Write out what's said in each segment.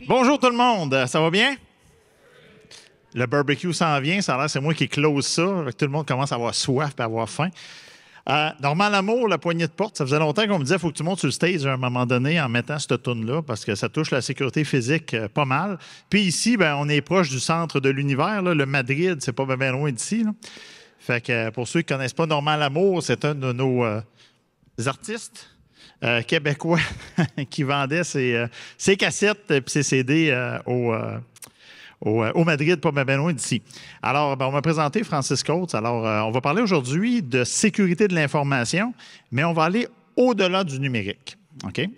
Bonjour tout le monde, ça va bien? Le barbecue s'en vient, ça a l'air c'est moi qui close ça, tout le monde commence à avoir soif et à avoir faim. Normand Lamour, la poignée de porte, ça faisait longtemps qu'on me disait qu'il faut que tu montes sur le stage à un moment donné en mettant cette toune-là parce que ça touche la sécurité physique pas mal. Puis ici, ben, on est proche du centre de l'univers, là, le Madrid, c'est pas bien loin d'ici. Là. Fait que pour ceux qui ne connaissent pas Normand Lamour, c'est un de nos artistes québécois qui vendait ses cassettes et ses CD au Madrid, pas bien loin d'ici. Alors, ben, on m'a présenté Francis Coates. Alors, on va parler aujourd'hui de sécurité de l'information, mais on va aller au-delà du numérique. OK?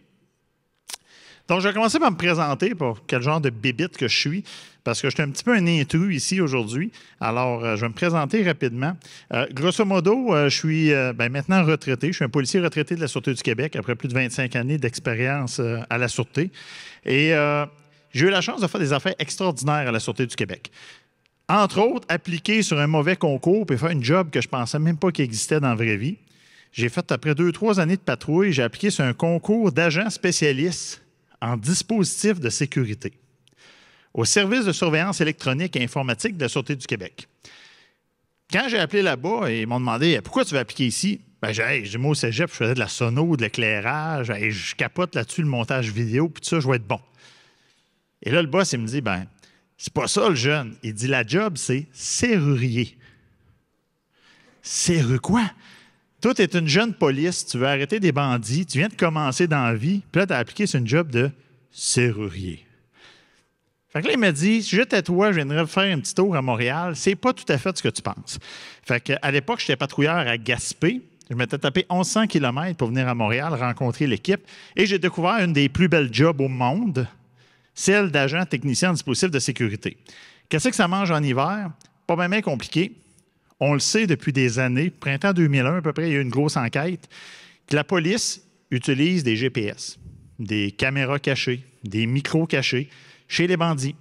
Donc, je vais commencer par me présenter pour quel genre de bébite que je suis, parce que je suis un petit peu un intrus ici aujourd'hui. Alors, je vais me présenter rapidement. Grosso modo, je suis maintenant retraité. Je suis un policier retraité de la Sûreté du Québec après plus de 25 années d'expérience à la Sûreté. Et j'ai eu la chance de faire des affaires extraordinaires à la Sûreté du Québec. Entre autres, appliquer sur un mauvais concours et faire une job que je ne pensais même pas qu'il existait dans la vraie vie. J'ai fait, après 2-3 années de patrouille, j'ai appliqué sur un concours d'agent spécialiste en dispositifs de sécurité au service de surveillance électronique et informatique de la Sûreté du Québec. Quand j'ai appelé là-bas, ils m'ont demandé « Pourquoi tu veux appliquer ici? » J'ai dit « Moi, au cégep, je faisais de la sono, de l'éclairage, je capote là-dessus le montage vidéo, puis tout ça, je vais être bon. » Et là, le boss, il me dit, c'est pas ça le jeune. Il dit, la job, c'est serrurier. Serrurier quoi? Toi, tu es une jeune police, tu veux arrêter des bandits, tu viens de commencer dans la vie, puis là, tu as appliqué sur une job de serrurier. Fait que là, il m'a dit, si j'étais toi, je viendrais faire un petit tour à Montréal. C'est pas tout à fait ce que tu penses. Fait qu'à l'époque, j'étais patrouilleur à Gaspé. Je m'étais tapé 1100 km pour venir à Montréal, rencontrer l'équipe, et j'ai découvert une des plus belles jobs au monde, celle d'agent technicien en dispositif de sécurité. Qu'est-ce que ça mange en hiver? Pas bien compliqué. On le sait depuis des années. Printemps 2001, à peu près, il y a eu une grosse enquête que la police utilise des GPS, des caméras cachées, des micros cachés chez les bandits.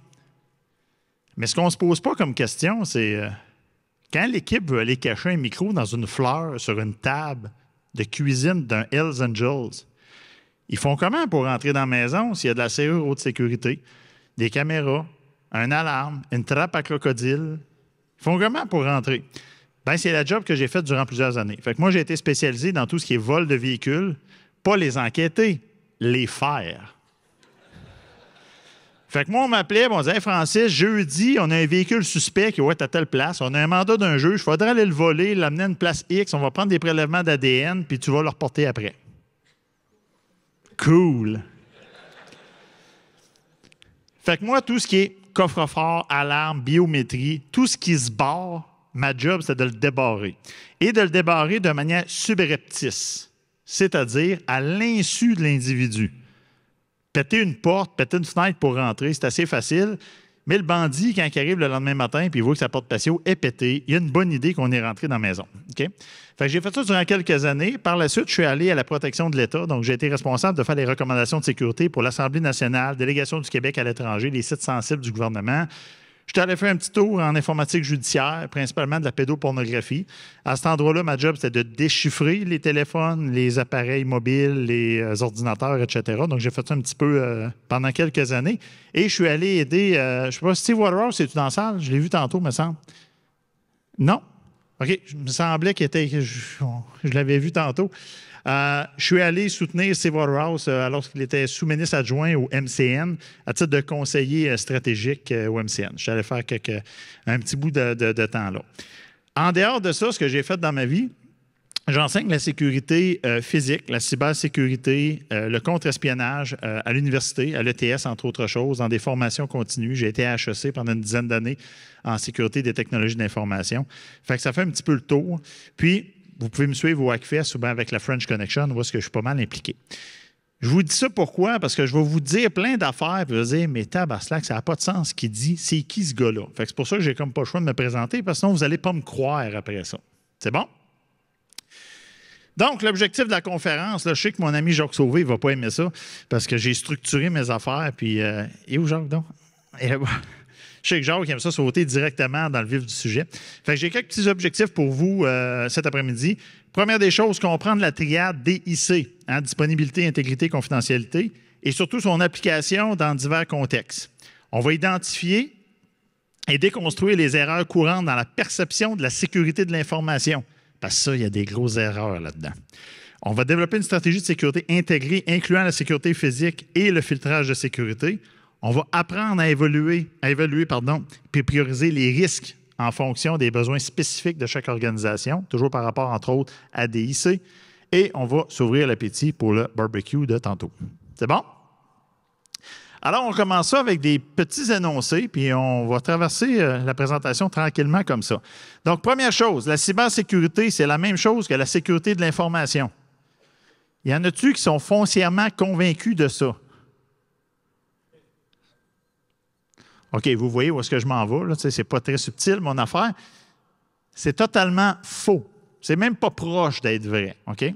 Mais ce qu'on ne se pose pas comme question, c'est quand l'équipe veut aller cacher un micro dans une fleur sur une table de cuisine d'un Hells Angels, ils font comment pour rentrer dans la maison s'il y a de la serrure haute sécurité, des caméras, un alarme, une trappe à crocodile? Ils font comment pour rentrer? C'est la job que j'ai faite durant plusieurs années. Fait que moi, j'ai été spécialisé dans tout ce qui est vol de véhicules, pas les enquêter, les faire. Fait que moi, on m'appelait, on disait hey, Francis, jeudi, on a un véhicule suspect qui va être à telle place. On a un mandat d'un juge, il faudrait aller le voler, l'amener à une place X, on va prendre des prélèvements d'ADN, puis tu vas le reporter après. Cool. Fait que moi, tout ce qui est coffre-fort, alarme, biométrie, tout ce qui se barre, ma job, c'est de le débarrer. Et de le débarrer de manière subreptice, c'est-à-dire à l'insu de l'individu. Péter une porte, péter une fenêtre pour rentrer, c'est assez facile. Mais le bandit, quand il arrive le lendemain matin et il voit que sa porte patio est pétée, il a une bonne idée qu'on est rentré dans la maison. Okay? Fait que j'ai fait ça durant quelques années. Par la suite, je suis allé à la protection de l'État. Donc, j'ai été responsable de faire les recommandations de sécurité pour l'Assemblée nationale, Délégation du Québec à l'étranger, les sites sensibles du gouvernement. Je suis allé faire un petit tour en informatique judiciaire, principalement de la pédopornographie. À cet endroit-là, ma job, c'était de déchiffrer les téléphones, les appareils mobiles, les ordinateurs, etc. Donc, j'ai fait ça un petit peu pendant quelques années. Et je suis allé aider, je ne sais pas, Steve Waterhouse, es-tu dans la salle? Je l'ai vu tantôt, me semble. Non? OK, il me semblait que je l'avais vu tantôt. Je suis allé soutenir Steve Waterhouse alors qu'il était sous-ministre adjoint au MCN à titre de conseiller stratégique au MCN. Je suis allé faire un petit bout de temps là. En dehors de ça, ce que j'ai fait dans ma vie, j'enseigne la sécurité physique, la cybersécurité, le contre-espionnage à l'université, à l'ETS, entre autres choses, dans des formations continues. J'ai été à HEC pendant une dizaine d'années en sécurité des technologies d'information. Fait que ça fait un petit peu le tour. Puis, vous pouvez me suivre au Hackfest ou bien avec la French Connection, où est-ce que je suis pas mal impliqué. Je vous dis ça pourquoi? Parce que je vais vous dire plein d'affaires, puis je vais dire, mais tabarnak, ça n'a pas de sens ce qu'il dit. C'est qui ce gars-là? Fait que c'est pour ça que j'ai comme pas le choix de me présenter, parce que sinon, vous n'allez pas me croire après ça. C'est bon? Donc, l'objectif de la conférence, là, je sais que mon ami Jacques Sauvé ne va pas aimer ça, parce que j'ai structuré mes affaires, puis... et où Jacques, donc? Je sais que Jacques aime ça sauter directement dans le vif du sujet. Fait que j'ai quelques petits objectifs pour vous cet après-midi. Première des choses, comprendre la triade DIC, hein, disponibilité, intégrité, confidentialité, et surtout son application dans divers contextes. On va identifier et déconstruire les erreurs courantes dans la perception de la sécurité de l'information. Parce que ça, il y a des grosses erreurs là-dedans. On va développer une stratégie de sécurité intégrée, incluant la sécurité physique et le filtrage de sécurité. On va apprendre à évaluer, puis prioriser les risques en fonction des besoins spécifiques de chaque organisation, toujours par rapport, entre autres, à DIC. Et on va s'ouvrir l'appétit pour le barbecue de tantôt. C'est bon? Alors, on commence ça avec des petits énoncés, puis on va traverser la présentation tranquillement comme ça. Donc, première chose, la cybersécurité, c'est la même chose que la sécurité de l'information. Il y en a-tu qui sont foncièrement convaincus de ça? OK, vous voyez où est-ce que je m'en vais, là, c'est pas très subtil, mon affaire. C'est totalement faux. C'est même pas proche d'être vrai, OK?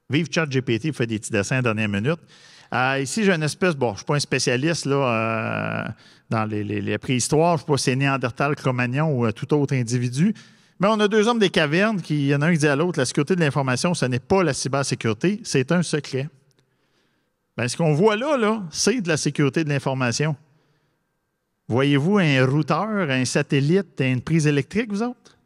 Vive ChatGPT, vous faites des petits dessins à la dernière minute. Ici, j'ai une espèce, bon, je ne suis pas un spécialiste là, dans les préhistoires, je ne suis pas c'est Néandertal, Cro-Magnon ou tout autre individu, mais on a deux hommes des cavernes il y en a un qui dit à l'autre, la sécurité de l'information, ce n'est pas la cybersécurité, c'est un secret. Bien, ce qu'on voit là, c'est de la sécurité de l'information. Voyez-vous un routeur, un satellite, une prise électrique, vous autres?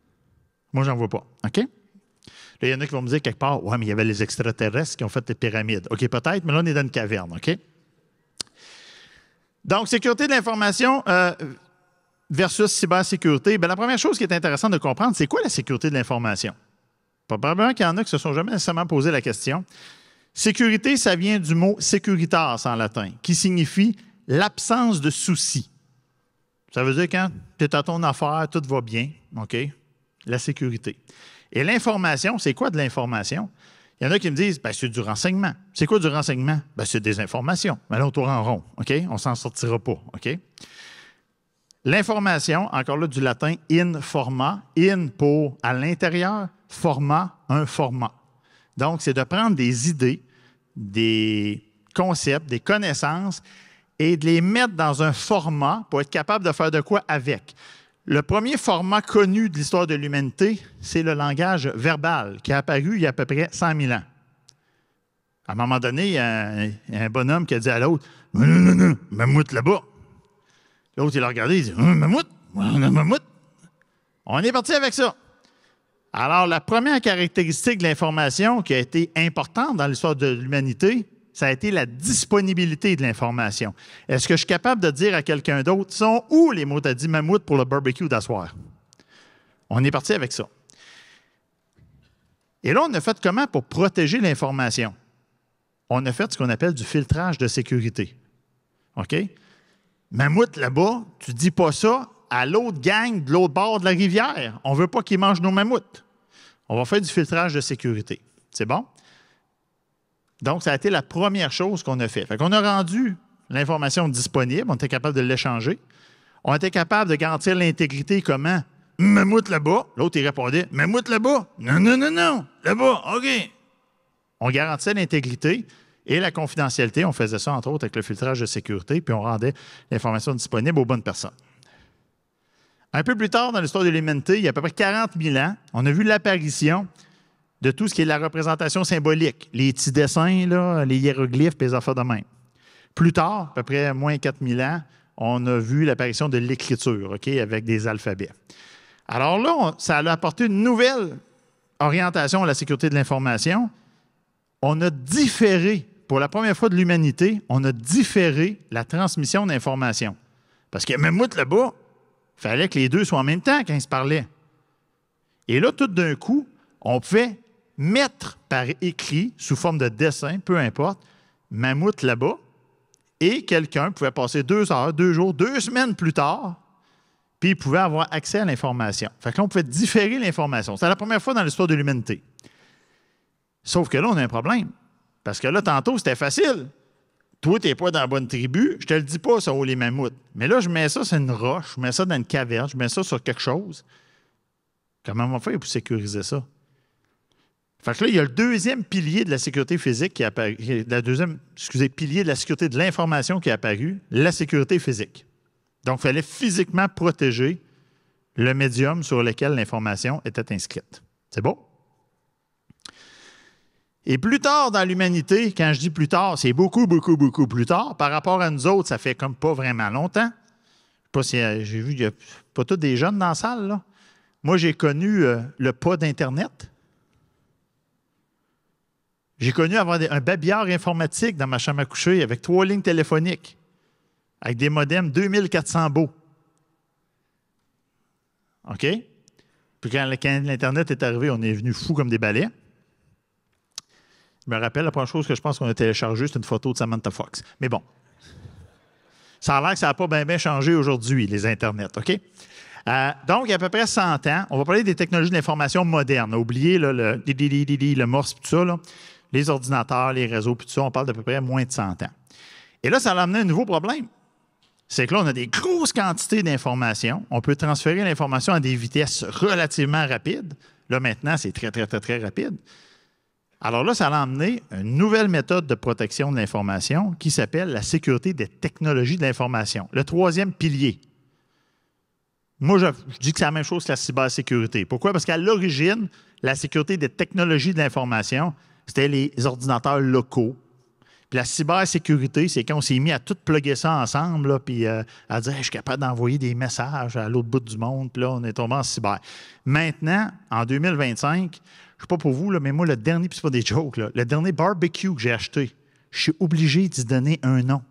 Moi, j'en vois pas, OK? Là, il y en a qui vont me dire quelque part, ouais, mais il y avait les extraterrestres qui ont fait les pyramides. OK, peut-être, mais là, on est dans une caverne, OK? Donc, sécurité de l'information versus cybersécurité. Bien, la première chose qui est intéressante de comprendre, c'est quoi la sécurité de l'information? Probablement qu'il y en a qui ne se sont jamais nécessairement posé la question. Sécurité, ça vient du mot securitas en latin, qui signifie l'absence de souci. Ça veut dire quand tu es à ton affaire, tout va bien, OK? La sécurité. Et l'information, c'est quoi de l'information? Il y en a qui me disent, bien, c'est du renseignement. C'est quoi du renseignement? Bien, c'est des informations. Mais là, on tourne en rond, OK? On ne s'en sortira pas, OK? L'information, encore là, du latin informa, in pour à l'intérieur, format, un format. Donc, c'est de prendre des idées, des concepts, des connaissances et de les mettre dans un format pour être capable de faire de quoi avec. Le premier format connu de l'histoire de l'humanité, c'est le langage verbal qui a apparu il y a à peu près 100 000 ans. À un moment donné, il y a un bonhomme qui a dit à l'autre, « Non, mammouth là-bas. » L'autre, il l'a regardé, il dit, « Mammouth? Mammouth? » On est parti avec ça. Alors, la première caractéristique de l'information qui a été importante dans l'histoire de l'humanité, ça a été la disponibilité de l'information. Est-ce que je suis capable de dire à quelqu'un d'autre, sont où les mots t'as dit mammouth pour le barbecue d'asseoir? On est parti avec ça. Et là, on a fait comment pour protéger l'information? On a fait ce qu'on appelle du filtrage de sécurité. OK? Mammouth là-bas, tu ne dis pas ça à l'autre gang de l'autre bord de la rivière. On ne veut pas qu'ils mangent nos mammouths. On va faire du filtrage de sécurité. C'est bon? Donc, ça a été la première chose qu'on a fait. Fait qu'on a rendu l'information disponible, on était capable de l'échanger. On était capable de garantir l'intégrité comment? Mammouth là-bas. L'autre, il répondait, mammouth là-bas. Non, là-bas, OK. On garantissait l'intégrité et la confidentialité. On faisait ça, entre autres, avec le filtrage de sécurité, puis on rendait l'information disponible aux bonnes personnes. Un peu plus tard, dans l'histoire de l'humanité, il y a à peu près 40 000 ans, on a vu l'apparition de tout ce qui est la représentation symbolique, les petits dessins, là, les hiéroglyphes et les affaires de même. Plus tard, à peu près moins 4000 ans, on a vu l'apparition de l'écriture, OK, avec des alphabets. Alors là, ça a apporté une nouvelle orientation à la sécurité de l'information. On a différé, pour la première fois de l'humanité, on a différé la transmission d'informations. Parce que mammouth là-bas, il fallait que les deux soient en même temps quand ils se parlaient. Et là, tout d'un coup, on pouvait mettre par écrit, sous forme de dessin, peu importe, mammouth là-bas, et quelqu'un pouvait passer 2 heures, 2 jours, 2 semaines plus tard, puis il pouvait avoir accès à l'information. Fait que là, on pouvait différer l'information. C'était la première fois dans l'histoire de l'humanité. Sauf que là, on a un problème. Parce que là, tantôt, c'était facile. Toi, tu n'es pas dans la bonne tribu, je te le dis pas, ça vaut les mammouths. Mais là, je mets ça sur une roche, je mets ça dans une caverne, je mets ça sur quelque chose. Comment on va faire pour sécuriser ça? Fait que là, il y a le deuxième pilier de la sécurité physique qui est apparu, pilier de la sécurité de l'information qui est apparu, la sécurité physique. Donc, il fallait physiquement protéger le médium sur lequel l'information était inscrite. C'est beau? Et plus tard dans l'humanité, quand je dis plus tard, c'est beaucoup, beaucoup, beaucoup plus tard. Par rapport à nous autres, ça fait comme pas vraiment longtemps. Je sais pas si j'ai vu, il n'y a pas tous des jeunes dans la salle, là. Moi, j'ai connu le pas d'Internet. J'ai connu avoir un babillard informatique dans ma chambre à coucher avec 3 lignes téléphoniques, avec des modems 2400 beaux. OK? Puis quand l'Internet est arrivé, on est venu fous comme des balais. Je me rappelle, la première chose que je pense qu'on a téléchargée, c'est une photo de Samantha Fox. Mais bon, ça a l'air que ça n'a pas bien changé aujourd'hui, les Internets, OK? Donc, il y a à peu près 100 ans, on va parler des technologies de l'information modernes. Oubliez là, le Morse et tout ça, là, les ordinateurs, les réseaux, puis tout ça, on parle d'à peu près moins de 100 ans. Et là, ça a amené un nouveau problème. C'est que là, on a des grosses quantités d'informations. On peut transférer l'information à des vitesses relativement rapides. Là, maintenant, c'est très, très, très, très rapide. Alors là, ça a amené une nouvelle méthode de protection de l'information qui s'appelle la sécurité des technologies de l'information. Le troisième pilier. Moi, je dis que c'est la même chose que la cybersécurité. Pourquoi? Parce qu'à l'origine, la sécurité des technologies de l'information, c'était les ordinateurs locaux. Puis la cybersécurité, c'est quand on s'est mis à tout plugger ça ensemble, là, puis à dire hey, « je suis capable d'envoyer des messages à l'autre bout du monde », puis là, on est tombé en cyber. Maintenant, en 2025, je ne sais pas pour vous, là, mais moi, le dernier, puis c'est pas des jokes, là, le dernier barbecue que j'ai acheté, je suis obligé d'y donner un nom.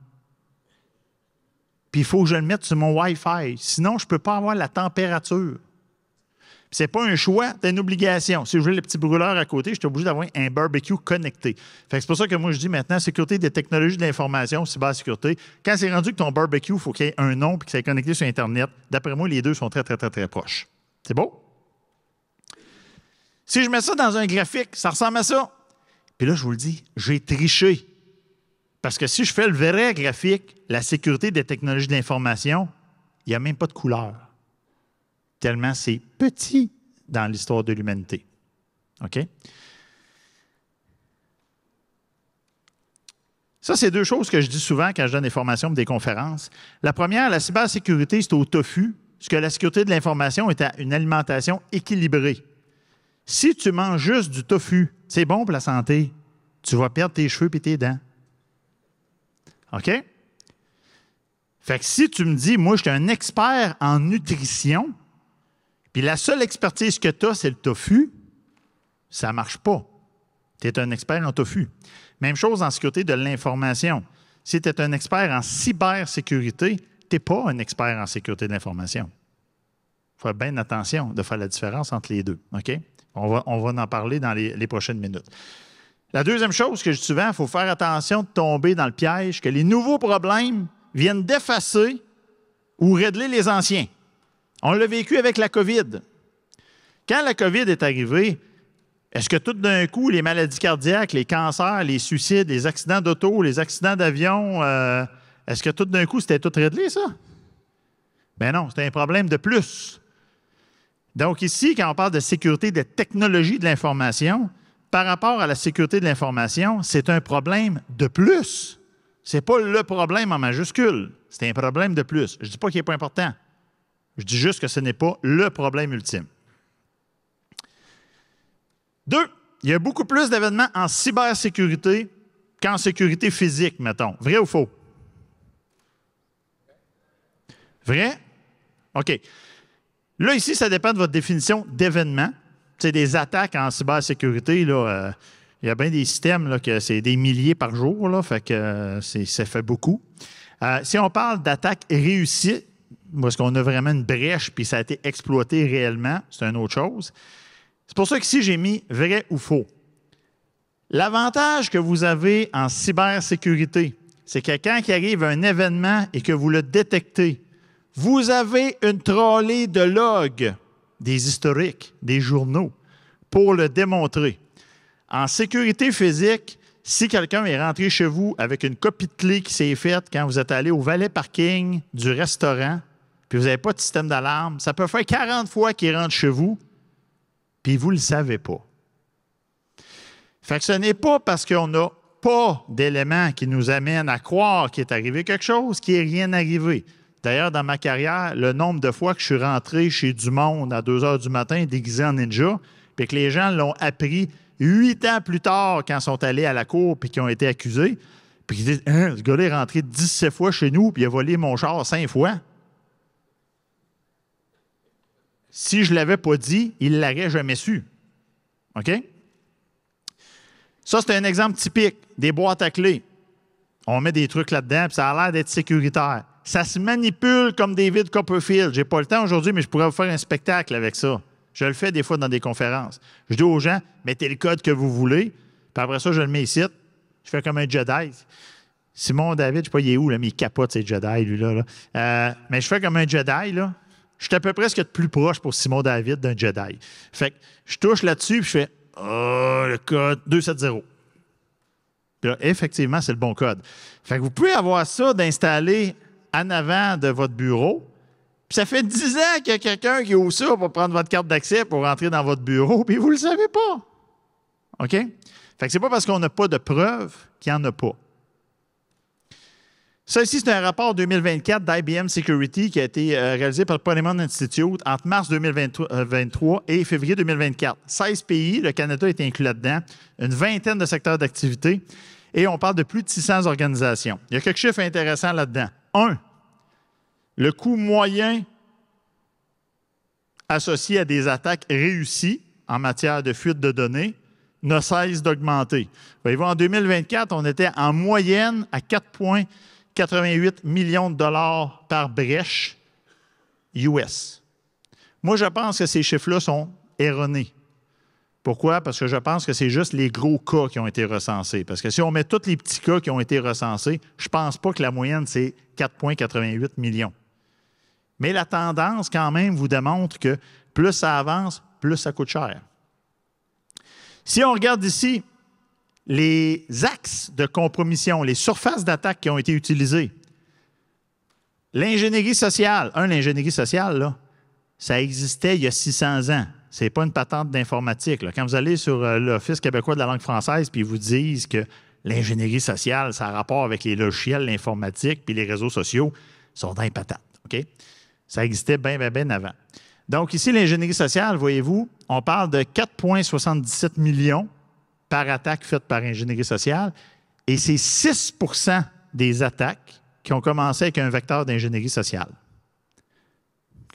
Puis il faut que je le mette sur mon Wi-Fi. Sinon, je ne peux pas avoir la température. Ce n'est pas un choix, c'est une obligation. Si je veux le petit brûleur à côté, je suis obligé d'avoir un barbecue connecté. C'est pour ça que moi, je dis maintenant, sécurité des technologies de l'information, cybersécurité. Quand c'est rendu que ton barbecue, il faut qu'il y ait un nom et que ça soit connecté sur Internet, d'après moi, les deux sont très, très, très, très proches. C'est beau? Si je mets ça dans un graphique, ça ressemble à ça. Puis là, je vous le dis, j'ai triché. Parce que si je fais le vrai graphique, la sécurité des technologies de l'information, il n'y a même pas de couleur. Tellement c'est petit dans l'histoire de l'humanité. OK? Ça, c'est deux choses que je dis souvent quand je donne des formations ou des conférences. La première, la cybersécurité, c'est au tofu, parce que la sécurité de l'information est à une alimentation équilibrée. Si tu manges juste du tofu, c'est bon pour la santé. Tu vas perdre tes cheveux et tes dents. OK? Fait que si tu me dis, moi, je suis un expert en nutrition, puis la seule expertise que tu as, c'est le tofu, ça ne marche pas. Tu es un expert en tofu. Même chose en sécurité de l'information. Si tu es un expert en cybersécurité, tu n'es pas un expert en sécurité de l'information. Il faut faire bien attention de faire la différence entre les deux. OK? On va en parler dans les prochaines minutes. La deuxième chose que je dis souvent, il faut faire attention de tomber dans le piège que les nouveaux problèmes viennent d'effacer ou régler les anciens. On l'a vécu avec la COVID. Quand la COVID est arrivée, est-ce que tout d'un coup, les maladies cardiaques, les cancers, les suicides, les accidents d'auto, les accidents d'avion, est-ce que tout d'un coup, c'était tout réglé, ça? Ben non, c'était un problème de plus. Donc ici, quand on parle de sécurité des technologies de l'information, par rapport à la sécurité de l'information, c'est un problème de plus. Ce n'est pas le problème en majuscule. C'est un problème de plus. Je ne dis pas qu'il n'est pas important. Je dis juste que ce n'est pas le problème ultime. 2, il y a beaucoup plus d'événements en cybersécurité qu'en sécurité physique, mettons. Vrai ou faux? Vrai? OK. Là, ici, ça dépend de votre définition d'événement. C'est des attaques en cybersécurité, là, il y a bien des systèmes là, que c'est des milliers par jour, là, fait que ça fait beaucoup. Si on parle d'attaques réussies, parce qu'on a vraiment une brèche puis ça a été exploité réellement, c'est une autre chose. C'est pour ça qu'ici, j'ai mis vrai ou faux. L'avantage que vous avez en cybersécurité, c'est que quand il arrive un événement et que vous le détectez, vous avez une trolley de logs, des historiques, des journaux, pour le démontrer. En sécurité physique, si quelqu'un est rentré chez vous avec une copie de clé qui s'est faite quand vous êtes allé au valet parking du restaurant, puis vous n'avez pas de système d'alarme, ça peut faire 40 fois qu'il rentre chez vous, puis vous ne le savez pas. Fait que ce n'est pas parce qu'on n'a pas d'éléments qui nous amènent à croire qu'il est arrivé quelque chose qu'il n'est rien arrivé. D'ailleurs, dans ma carrière, le nombre de fois que je suis rentré chez du monde à 2 heures du matin déguisé en ninja, puis que les gens l'ont appris 8 ans plus tard quand ils sont allés à la cour puis qu'ils ont été accusés, puis qu'ils disent hein, ce gars-là est rentré 17 fois chez nous puis il a volé mon char 5 fois. Si je ne l'avais pas dit, il ne l'aurait jamais su. OK? Ça, c'est un exemple typique des boîtes à clés. On met des trucs là-dedans, puis ça a l'air d'être sécuritaire. Ça se manipule comme David Copperfield. Je n'ai pas le temps aujourd'hui, mais je pourrais vous faire un spectacle avec ça. Je le fais des fois dans des conférences. Je dis aux gens, mettez le code que vous voulez, puis après ça, je le mets ici. Je fais comme un Jedi. Simon David, je ne sais pas, il est où, là, mais il capote, ces Jedi, lui-là. Mais je fais comme un Jedi, là. Je suis à peu près ce qu'il y a de plus proche pour Simon David d'un Jedi. Fait que je touche là-dessus, puis je fais le code 270. Puis là, effectivement, c'est le bon code. Fait que vous pouvez avoir ça d'installer en avant de votre bureau. Puis ça fait 10 ans qu'il y a quelqu'un qui ouvre ça pour prendre votre carte d'accès pour rentrer dans votre bureau, puis vous ne le savez pas. OK? Fait que c'est pas parce qu'on n'a pas de preuves qu'il n'y en a pas. Ça ici, c'est un rapport 2024 d'IBM Security qui a été réalisé par le Ponemon Institute entre mars 2023 et février 2024. 16 pays, le Canada est inclus là-dedans, une vingtaine de secteurs d'activité, et on parle de plus de 600 organisations. Il y a quelques chiffres intéressants là-dedans. 1. Le coût moyen associé à des attaques réussies en matière de fuite de données ne cesse d'augmenter. Voyez-vous, en 2024, on était en moyenne à 4,88 millions de dollars par brèche US. Moi, je pense que ces chiffres-là sont erronés. Pourquoi? Parce que je pense que c'est juste les gros cas qui ont été recensés. Parce que si on met tous les petits cas qui ont été recensés, je ne pense pas que la moyenne, c'est 4,88 millions. Mais la tendance, quand même, vous démontre que plus ça avance, plus ça coûte cher. Si on regarde ici les axes de compromission, les surfaces d'attaque qui ont été utilisées, l'ingénierie sociale, l'ingénierie sociale, là, ça existait il y a 600 ans. Ce n'est pas une patente d'informatique. Quand vous allez sur l'Office québécois de la langue française puis ils vous disent que l'ingénierie sociale, ça a rapport avec les logiciels, l'informatique puis les réseaux sociaux, ils sont dans les patates. OK? Ça existait bien avant. Donc ici, l'ingénierie sociale, voyez-vous, on parle de 4,77 millions par attaque faite par ingénierie sociale et c'est 6 % des attaques qui ont commencé avec un vecteur d'ingénierie sociale.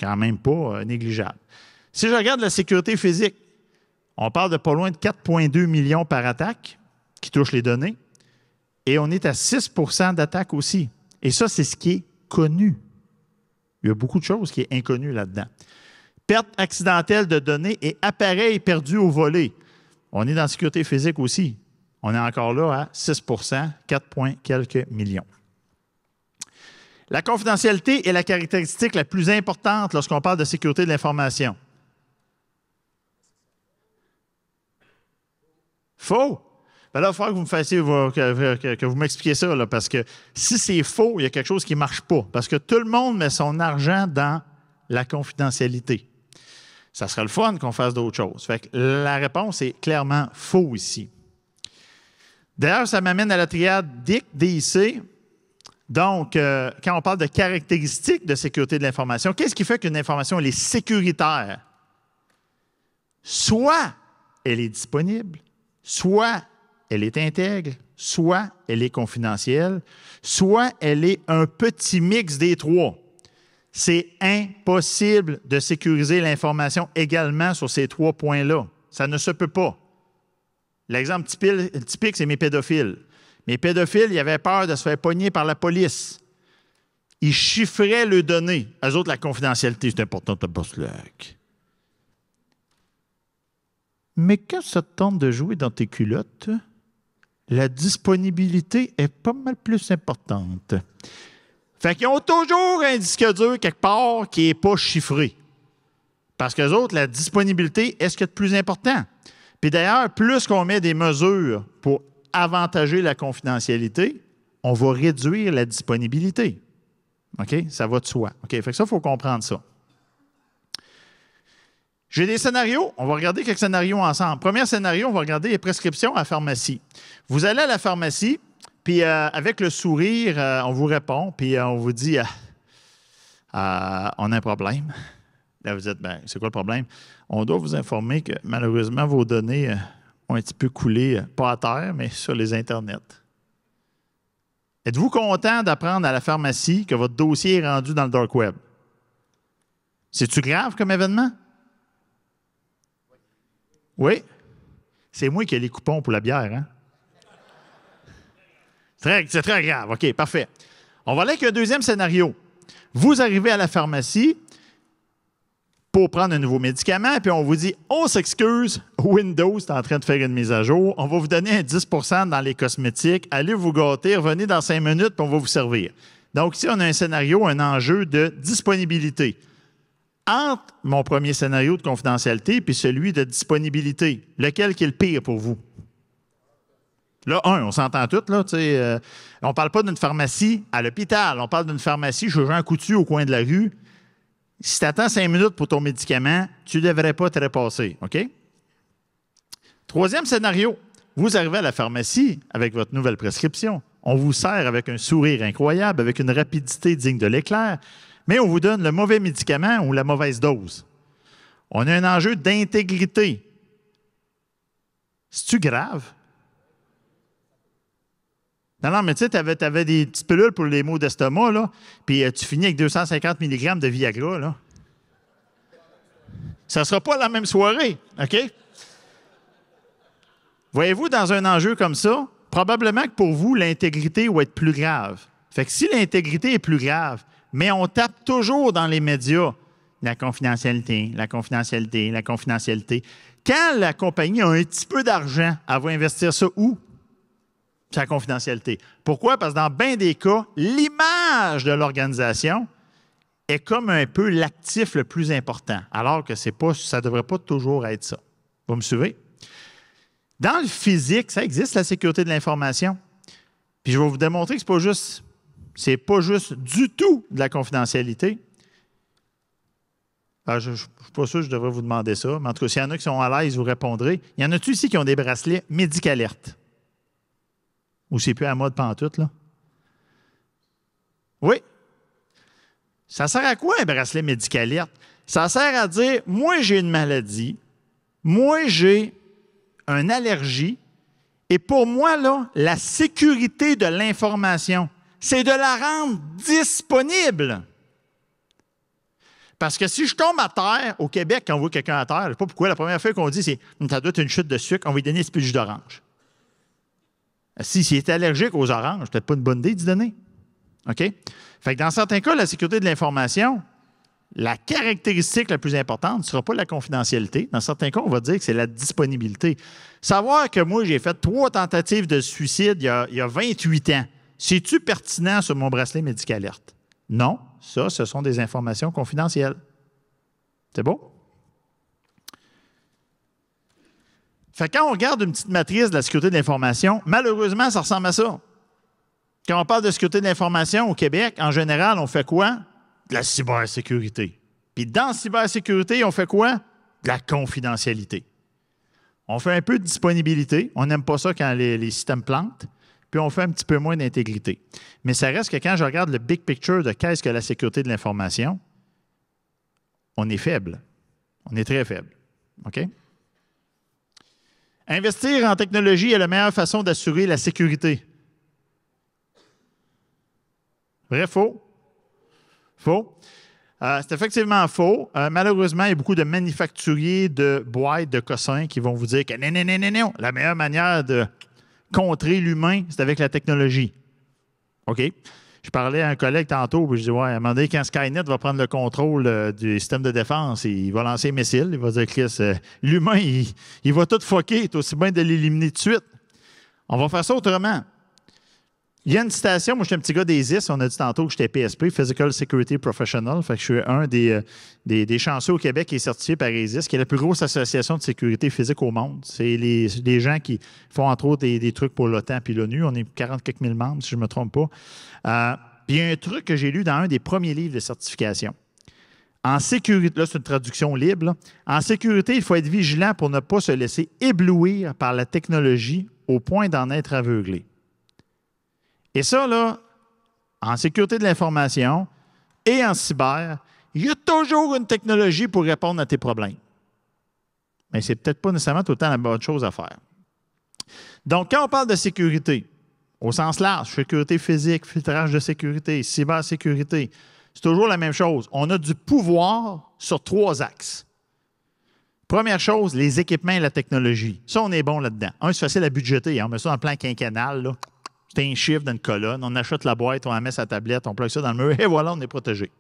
Quand même pas négligeable. Si je regarde la sécurité physique, on parle de pas loin de 4,2 millions par attaque qui touchent les données et on est à 6 % d'attaques aussi. Et ça, c'est ce qui est connu. Il y a beaucoup de choses qui sont inconnues là-dedans. Perte accidentelle de données et appareils perdus au volet. On est dans la sécurité physique aussi. On est encore là à 6 %, 4 points quelques millions. La confidentialité est la caractéristique la plus importante lorsqu'on parle de sécurité de l'information. Faux. Ben là, il va falloir que vous me fassiez, que vous m'expliquiez ça, là, parce que si c'est faux, il y a quelque chose qui ne marche pas. Parce que tout le monde met son argent dans la confidentialité. Ça serait le fun qu'on fasse d'autres choses. Fait que la réponse est clairement faux ici. D'ailleurs, ça m'amène à la triade DIC. Donc, quand on parle de caractéristiques de sécurité de l'information, qu'est-ce qui fait qu'une information elle est sécuritaire? Soit elle est disponible, soit elle est intègre, soit elle est confidentielle, soit elle est un petit mix des trois. C'est impossible de sécuriser l'information également sur ces 3 points-là. Ça ne se peut pas. L'exemple typique, c'est mes pédophiles. Mes pédophiles, ils avaient peur de se faire pogner par la police. Ils chiffraient leurs données. Eux autres, la confidentialité, c'est important de boss lac. Mais quand ça te tente de jouer dans tes culottes, la disponibilité est pas mal plus importante. Fait qu'ils ont toujours un disque dur quelque part qui n'est pas chiffré. Parce qu'eux autres, la disponibilité est ce qu'il y a de plus important. Puis d'ailleurs, plus qu'on met des mesures pour avantager la confidentialité, on va réduire la disponibilité. OK? Ça va de soi. OK? Fait que ça, il faut comprendre ça. J'ai des scénarios. On va regarder quelques scénarios ensemble. Premier scénario, on va regarder les prescriptions à la pharmacie. Vous allez à la pharmacie, puis avec le sourire, on vous répond, puis on vous dit on a un problème. Là, vous dites, ben, c'est quoi le problème? On doit vous informer que malheureusement, vos données ont un petit peu coulé, pas à terre, mais sur les Internets. Êtes-vous content d'apprendre à la pharmacie que votre dossier est rendu dans le dark web? C'est-tu grave comme événement? Oui. C'est moi qui ai les coupons pour la bière, hein? C'est très grave. OK, parfait. On va aller avec un deuxième scénario. Vous arrivez à la pharmacie pour prendre un nouveau médicament, puis on vous dit, on s'excuse, Windows est en train de faire une mise à jour, on va vous donner un 10 % dans les cosmétiques, allez vous gâter, revenez dans 5 minutes, puis on va vous servir. Donc ici, on a un scénario, un enjeu de disponibilité. Entre mon premier scénario de confidentialité puis celui de disponibilité, lequel qui est le pire pour vous? Là, on s'entend tous, là, on ne parle pas d'une pharmacie à l'hôpital, on parle d'une pharmacie chez Jean Coutu au coin de la rue. Si tu attends 5 minutes pour ton médicament, tu ne devrais pas te repasser, OK? Troisième scénario, vous arrivez à la pharmacie avec votre nouvelle prescription. On vous sert avec un sourire incroyable, avec une rapidité digne de l'éclair, mais on vous donne le mauvais médicament ou la mauvaise dose. On a un enjeu d'intégrité. C'est-tu grave? Non, mais tu sais, tu avais des petites pilules pour les maux d'estomac, là, puis tu finis avec 250 mg de Viagra, là. Ça ne sera pas la même soirée, OK? Voyez-vous, dans un enjeu comme ça, probablement que pour vous, l'intégrité va être plus grave. Fait que si l'intégrité est plus grave, mais on tape toujours dans les médias la confidentialité, la confidentialité, la confidentialité. Quand la compagnie a un petit peu d'argent, elle va investir ça où? Sa confidentialité. Pourquoi? Parce que dans bien des cas, l'image de l'organisation est comme un peu l'actif le plus important, alors que ça ne devrait pas toujours être ça. Vous me suivez? Dans le physique, ça existe, la sécurité de l'information. Puis je vais vous démontrer que c'est pas juste du tout de la confidentialité. Alors, je ne suis pas sûr que je devrais vous demander ça, mais en tout cas, s'il y en a qui sont à l'aise, vous répondrez. Il y en a-tu ici qui ont des bracelets Médicalerte? Ou c'est plus à la mode pantoute, là? Oui. Ça sert à quoi un bracelet Médicalerte? Ça sert à dire, moi, j'ai une maladie, moi, j'ai une allergie, et pour moi, là, la sécurité de l'information, c'est de la rendre disponible. Parce que si je tombe à terre, au Québec, quand on voit quelqu'un à terre, je ne sais pas pourquoi, la première fois qu'on dit, c'est « ça doit être une chute de sucre, on va lui donner un petit peu de jus d'orange ». S'il est allergique aux oranges, peut-être pas une bonne idée d'y donner. OK? Fait que dans certains cas, la sécurité de l'information, la caractéristique la plus importante ne sera pas la confidentialité. Dans certains cas, on va dire que c'est la disponibilité. Savoir que moi, j'ai fait 3 tentatives de suicide il y a 28 ans, c'est-tu pertinent sur mon bracelet Médicalerte? Non, ça, ce sont des informations confidentielles. C'est beau? Fait que quand on regarde une petite matrice de la sécurité de l'information, malheureusement, ça ressemble à ça. Quand on parle de sécurité de l'information au Québec, en général, on fait quoi? De la cybersécurité. Puis dans la cybersécurité, on fait quoi? De la confidentialité. On fait un peu de disponibilité. On n'aime pas ça quand les systèmes plantent. Puis on fait un petit peu moins d'intégrité. Mais ça reste que quand je regarde le big picture de qu'est-ce que la sécurité de l'information, on est faible. On est très faible. OK? Investir en technologie est la meilleure façon d'assurer la sécurité. Vrai, faux? Faux. C'est effectivement faux. Malheureusement, il y a beaucoup de manufacturiers de boîtes, de cossins qui vont vous dire que non, la meilleure manière de contrer l'humain, c'est avec la technologie. OK? Je parlais à un collègue tantôt, puis je dis, ouais, à un moment donné, quand Skynet va prendre le contrôle du système de défense, il va lancer un missile, il va dire, Chris, l'humain, il va tout fucker, c'est aussi bien de l'éliminer tout de suite. On va faire ça autrement. Il y a une citation, moi, je suis un petit gars des IS, on a dit tantôt que j'étais PSP, Physical Security Professional, fait que je suis un des chanceux au Québec qui est certifié par ISIS, qui est la plus grosse association de sécurité physique au monde. C'est les gens qui font, entre autres, des trucs pour l'OTAN puis l'ONU. On est 40 quelques mille membres, si je ne me trompe pas. Puis il y a un truc que j'ai lu dans un des premiers livres de certification. En sécurité, là, c'est une traduction libre. Là. En sécurité, il faut être vigilant pour ne pas se laisser éblouir par la technologie au point d'en être aveuglé. Et ça, là, en sécurité de l'information et en cyber, il y a toujours une technologie pour répondre à tes problèmes. Mais ce n'est peut-être pas nécessairement tout le temps la bonne chose à faire. Donc, quand on parle de sécurité, au sens large, sécurité physique, filtrage de sécurité, cybersécurité, c'est toujours la même chose. On a du pouvoir sur 3 axes. Première chose, les équipements et la technologie. Ça, on est bon là-dedans. C'est facile à budgéter. On met ça dans le plan quinquennal. Là. C'est un chiffre dans une colonne. On achète la boîte, on la met sur la tablette, on plug ça dans le mur et voilà, on est protégé.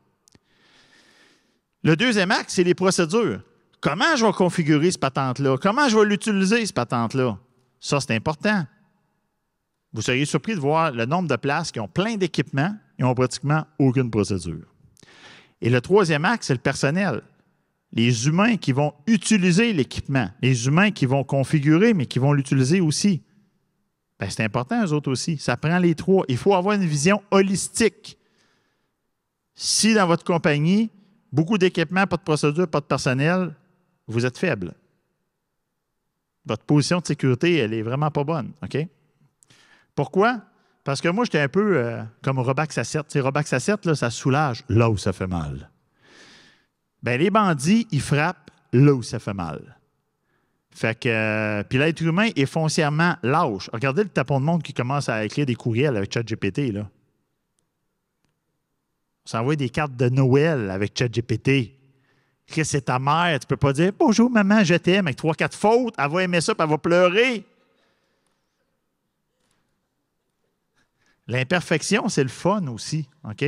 Le deuxième axe, c'est les procédures. Comment je vais configurer ce patente-là? Comment je vais l'utiliser, ce patente-là? Ça, c'est important. Vous seriez surpris de voir le nombre de places qui ont plein d'équipements et n'ont pratiquement aucune procédure. Et le troisième axe, c'est le personnel. Les humains qui vont utiliser l'équipement, les humains qui vont configurer, mais qui vont l'utiliser aussi. Bien, c'est important, eux autres aussi. Ça prend les 3. Il faut avoir une vision holistique. Si dans votre compagnie, beaucoup d'équipements, pas de procédure, pas de personnel, vous êtes faible. Votre position de sécurité, elle n'est vraiment pas bonne. OK? Pourquoi? Parce que moi, j'étais un peu comme Robax A7. Tu sais, Robax A7, là, ça soulage là où ça fait mal. Bien, les bandits, ils frappent là où ça fait mal. Fait que, puis l'être humain est foncièrement lâche. Regardez le tapon de monde qui commence à écrire des courriels avec ChatGPT, là. On s'envoie des cartes de Noël avec ChatGPT. Chris, c'est ta mère. Tu ne peux pas dire « Bonjour, maman, je t'aime » avec 3-4 fautes. Elle va aimer ça, puis elle va pleurer. L'imperfection, c'est le fun aussi. OK?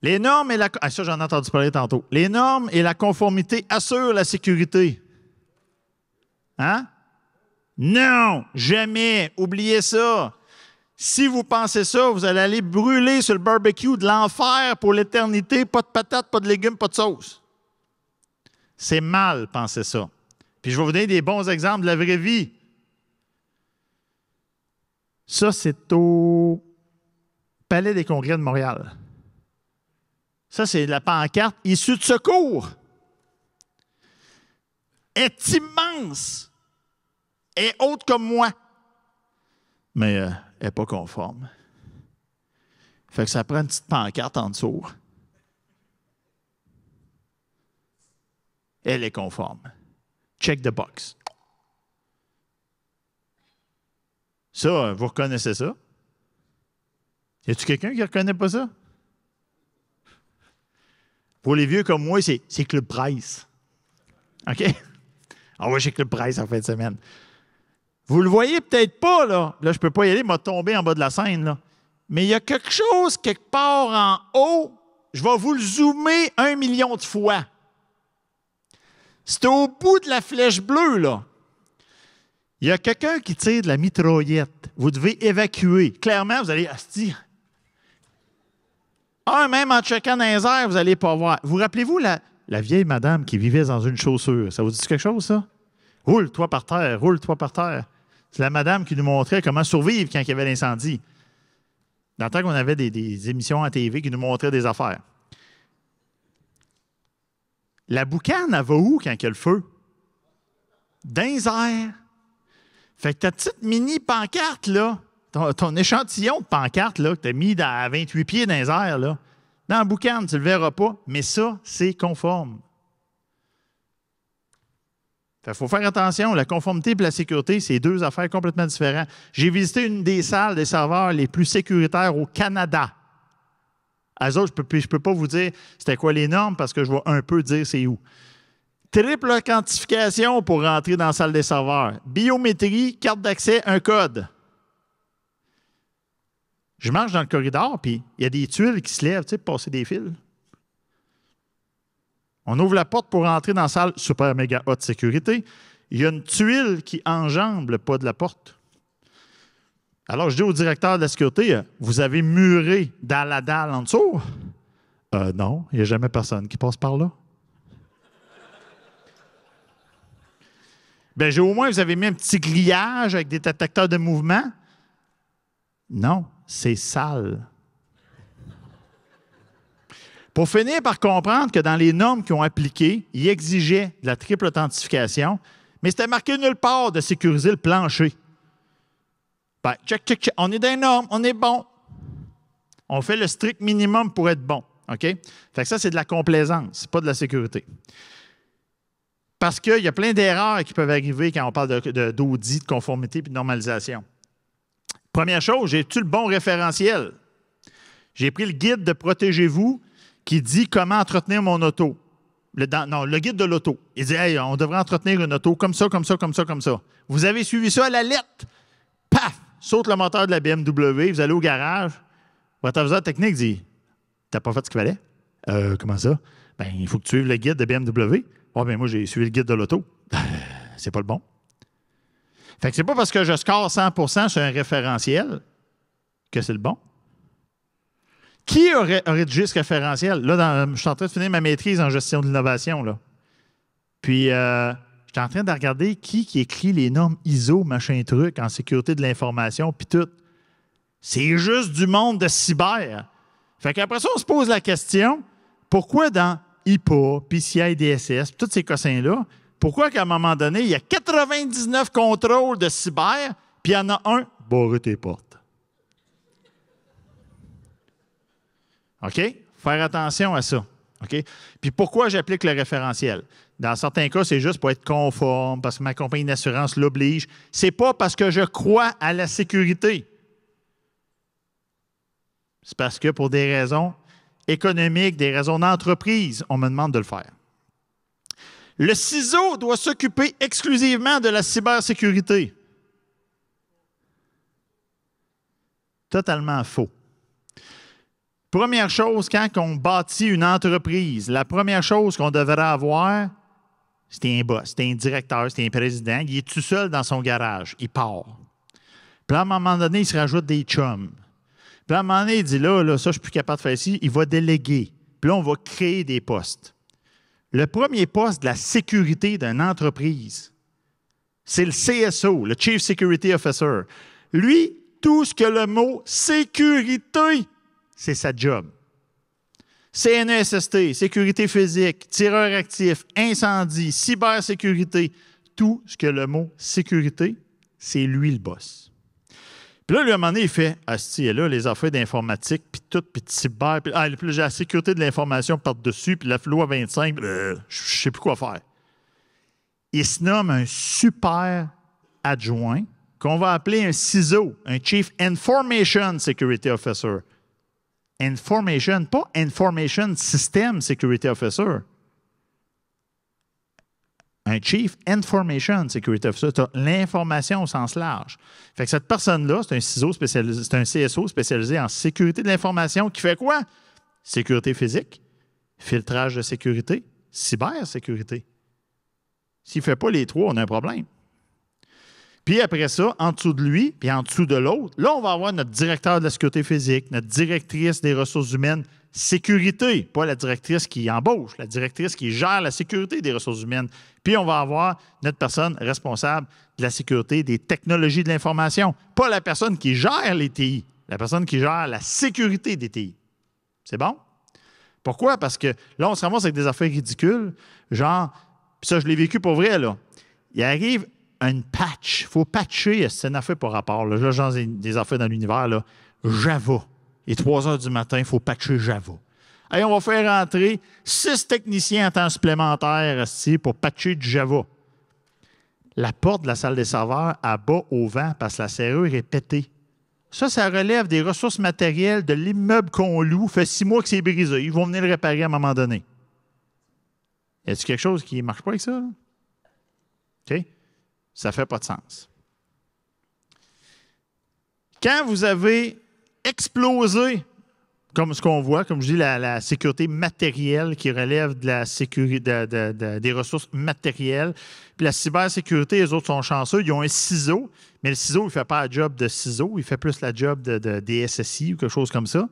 Les normes et la... Ah, ça, j'en ai entendu parler tantôt. Les normes et la conformité assurent la sécurité. Hein? Non! Jamais! Oubliez ça! Si vous pensez ça, vous allez aller brûler sur le barbecue de l'enfer pour l'éternité. Pas de patates, pas de légumes, pas de sauce. C'est mal, penser ça. Puis je vais vous donner des bons exemples de la vraie vie. Ça, c'est au Palais des Congrès de Montréal. Ça, c'est la pancarte « Issue de secours ». Elle est immense. Elle est haute comme moi. Mais elle n'est pas conforme. Fait que ça prend une petite pancarte en dessous. Elle est conforme. Check the box. Ça, vous reconnaissez ça? Y a-t-il quelqu'un qui ne reconnaît pas ça? Pour les vieux comme moi, c'est Club Price. OK? Ah ouais, j'ai Club Price en fin de semaine. Vous le voyez peut-être pas, là. Là, je ne peux pas y aller, il m'a tombé en bas de la scène, là. Mais il y a quelque chose quelque part en haut. Je vais vous le zoomer 1 million de fois. C'est au bout de la flèche bleue, là. Il y a quelqu'un qui tire de la mitraillette. Vous devez évacuer. Clairement, vous allez... même en checkant dans les airs, vous n'allez pas voir. Vous rappelez-vous la vieille madame qui vivait dans une chaussure? Ça vous dit quelque chose, ça? Roule-toi par terre, roule-toi par terre. C'est la madame qui nous montrait comment survivre quand il y avait l'incendie. Dans le temps qu'on avait des émissions à TV qui nous montraient des affaires. La boucane, elle va où quand il y a le feu? Dans les airs. Fait que ta petite mini pancarte, là, ton échantillon de pancarte, là, que tu as mis à 28 pieds dans les airs, là, dans la boucane, tu ne le verras pas, mais ça, c'est conforme. Il faut faire attention. La conformité et la sécurité, c'est 2 affaires complètement différentes. J'ai visité une des salles des serveurs les plus sécuritaires au Canada. À eux autres, je ne peux pas vous dire c'était quoi les normes parce que je vais un peu dire c'est où. Triple authentification pour rentrer dans la salle des serveurs. Biométrie, carte d'accès, un code. Je marche dans le corridor, puis il y a des tuiles qui se lèvent, tu sais, pour passer des fils. On ouvre la porte pour rentrer dans la salle super méga haute sécurité. Il y a une tuile qui enjambe le pas de la porte. Alors, je dis au directeur de la sécurité, vous avez muré dans la dalle en dessous? Non, il n'y a jamais personne qui passe par là. Bien, au moins, vous avez mis un petit grillage avec des détecteurs de mouvement. Non, c'est sale. Pour finir par comprendre que dans les normes qu'ils ont appliquées, ils exigeaient de la triple authentification, mais c'était marqué nulle part de sécuriser le plancher. Ben, check, check, check. On est dans les normes, on est bon. On fait le strict minimum pour être bon. OK? Fait que ça, c'est de la complaisance, c'est pas de la sécurité. Parce qu'il y a plein d'erreurs qui peuvent arriver quand on parle d'audit, de conformité et de normalisation. Première chose, j'ai-tu le bon référentiel? J'ai pris le guide de Protégez-vous qui dit comment entretenir mon auto. Le guide de l'auto. Il dit, hey, on devrait entretenir une auto comme ça, comme ça, comme ça, comme ça. Vous avez suivi ça à la lettre. Paf! Saute le moteur de la BMW, vous allez au garage. Votre aviseur technique dit, t'as pas fait ce qu'il fallait? Comment ça? Ben, il faut que tu suives le guide de BMW. Oh, ben moi, j'ai suivi le guide de l'auto. C'est pas le bon. Fait que c'est pas parce que je score 100% sur un référentiel que c'est le bon. Qui aurait rédigé ce référentiel? Là, je suis en train de finir ma maîtrise en gestion de l'innovation, là. Puis, je suis en train de regarder qui écrit les normes ISO, machin truc, en sécurité de l'information, puis tout. C'est juste du monde de cyber. Fait qu'après ça, on se pose la question, pourquoi dans IPA, PCI DSS, tous ces cossins-là, pourquoi qu'à un moment donné, il y a 99 contrôles de cyber, puis il y en a un, barrer tes portes. OK? Faire attention à ça. OK? Puis pourquoi j'applique le référentiel? Dans certains cas, c'est juste pour être conforme, parce que ma compagnie d'assurance l'oblige. C'est pas parce que je crois à la sécurité. C'est parce que pour des raisons économiques, des raisons d'entreprise, on me demande de le faire. Le CISO doit s'occuper exclusivement de la cybersécurité. Totalement faux. Première chose, quand on bâtit une entreprise, la première chose qu'on devrait avoir, c'est un boss, c'est un directeur, c'est un président. Il est tout seul dans son garage. Il part. Puis à un moment donné, il se rajoute des chums. Puis à un moment donné, il dit là, ça, je suis plus capable de faire ici. Il va déléguer. Puis là, on va créer des postes. Le premier poste de la sécurité d'une entreprise, c'est le CSO, le Chief Security Officer. Lui, tout ce que le mot sécurité, c'est sa job. CNESST, sécurité physique, tireur actif, incendie, cybersécurité, tout ce que le mot sécurité, c'est lui le boss. Puis là, à un moment donné, il fait « Asti, là, les affaires d'informatique, puis tout, puis de cyber, puis j'ai la sécurité de l'information par-dessus, puis la loi 25, je ne sais plus quoi faire. » Il se nomme un super adjoint qu'on va appeler un CISO, un Chief Information Security Officer. Information, pas Information System Security Officer. Un Chief Information Security Officer, tu as l'information au sens large. Fait que cette personne-là, c'est un CISO spécialisé, c'est un CSO spécialisé en sécurité de l'information qui fait quoi? Sécurité physique, filtrage de sécurité, cybersécurité. S'il ne fait pas les trois, on a un problème. Puis après ça, en dessous de lui, puis en dessous de l'autre, là, on va avoir notre directeur de la sécurité physique, notre directrice des ressources humaines, sécurité, pas la directrice qui embauche, la directrice qui gère la sécurité des ressources humaines. Puis on va avoir notre personne responsable de la sécurité des technologies de l'information, pas la personne qui gère les TI, la personne qui gère la sécurité des TI. C'est bon? Pourquoi? Parce que là, on se ramasse avec des affaires ridicules, genre, puis ça, je l'ai vécu pour vrai, là. Il arrive une patch. Il faut patcher. C'est une affaire par rapport. Là, là genre des affaires dans l'univers. Là. Java. Et 3 heures du matin, il faut patcher Java. Allez, on va faire rentrer 6 techniciens en temps supplémentaire ici pour patcher du Java. La porte de la salle des serveurs abat au vent parce que la serrure est pétée. Ça relève des ressources matérielles de l'immeuble qu'on loue. Fait 6 mois que c'est brisé. Ils vont venir le réparer à un moment donné. Y a-t-il quelque chose qui ne marche pas avec ça? Là? OK? Ça ne fait pas de sens. Quand vous avez explosé, comme ce qu'on voit, comme je dis, la sécurité matérielle qui relève de la sécurité, des ressources matérielles, puis la cybersécurité, les autres sont chanceux, ils ont un ciseau, mais le ciseau, il ne fait pas la job de ciseau, il fait plus la job des SSI ou quelque chose comme ça.